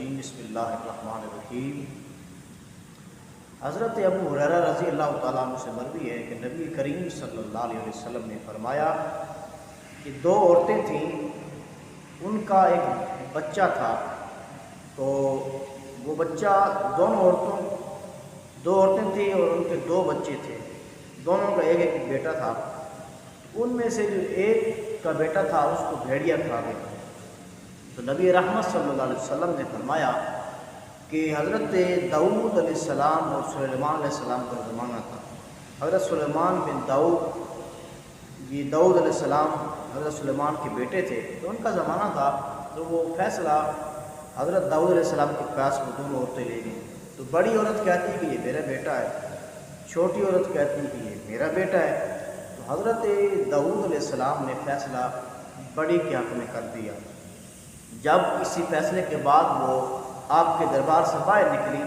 بسم اللہ الرحمن الرحیم۔ حضرت ابو ہریرہ رضی اللہ تعالیٰ عنہ سے مروی ہے کہ نبی کریم صلی اللہ علیہ وسلم نے فرمایا کہ دو عورتیں تھیں، ان کا ایک بچہ تھا، تو وہ بچہ دو عورتیں تھیں اور ان کے دو بچے تھے، دونوں کا ایک بیٹا تھا۔ ان میں سے جو ایک کا بیٹا تھا اس کو بھیڑیا کھا گیا، تو نبی رحمت صلی اللہ علیہ وسلم نے فرمایا کہ حضرت داؤد علیہ السلام اور سلیمان علیہ السلام کا زمانہ تھا۔ حضرت سلیمان بن داؤد، یہ داؤد علیہ السلام حضرت سلیمان کے بیٹے تھے، تو ان کا زمانہ تھا، تو وہ فیصلہ حضرت داؤد علیہ السلام کے پاس وہ دونوں عورتیں لے گئیں۔ تو بڑی عورت کہتی کہ یہ میرا بیٹا ہے، چھوٹی عورت کہتی کہ یہ میرا بیٹا ہے۔ تو حضرت داؤد علیہ السلام نے فیصلہ بڑی کے حق میں کر دیا۔ جب اسی فیصلے کے بعد وہ آپ کے دربار سے باہر نکلی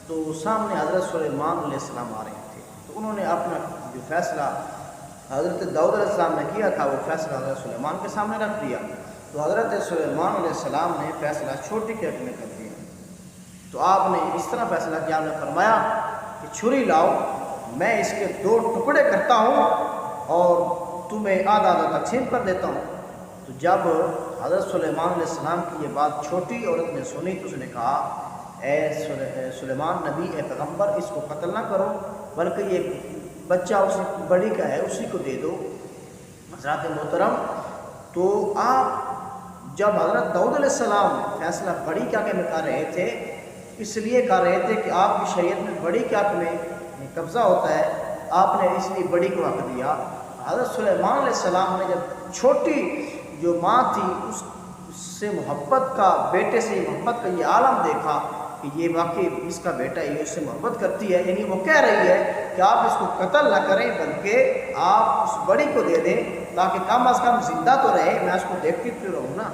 تو سامنے حضرت سلیمان علیہ السلام آ رہے تھے، تو انہوں نے اپنا جو فیصلہ حضرت داؤد علیہ السلام نے کیا تھا وہ فیصلہ حضرت سلیمان کے سامنے رکھ دیا، تو حضرت سلیمان علیہ السلام نے فیصلہ چھوٹی کے حق میں کر دیا۔ تو آپ نے اس طرح فیصلہ کیا، آپ نے فرمایا کہ چھری لاؤ، میں اس کے دو ٹکڑے کرتا ہوں اور تمہیں آدھا آدھا تقسیم کر دیتا ہوں۔ تو جب حضرت سلیمان علیہ السلام کی یہ بات چھوٹی عورت نے سنی تو اس نے کہا، اے سلیمان نبی، اے پیغمبر، اس کو قتل نہ کرو، بلکہ یہ بچہ اس بڑی کا ہے، اسی کو دے دو۔ حضرات محترم، تو آپ جب حضرت داؤد علیہ السلام فیصلہ بڑی کے حق میں کر رہے تھے، اس لیے کر رہے تھے کہ آپ کی شریعت میں بڑی کے حق میں قبضہ ہوتا ہے، آپ نے اس لیے بڑی کو حق دیا۔ حضرت سلیمان علیہ السلام نے جب چھوٹی جو ماں تھی اس سے محبت کا، بیٹے سے محبت کا یہ عالم دیکھا کہ یہ واقعی اس کا بیٹا ہے، یہ اس سے محبت کرتی ہے، یعنی وہ کہہ رہی ہے کہ آپ اس کو قتل نہ کریں بلکہ آپ اس بڑی کو دے دیں تاکہ کم از کم زندہ تو رہے، میں اس کو دیکھتی پھر رہوں نا۔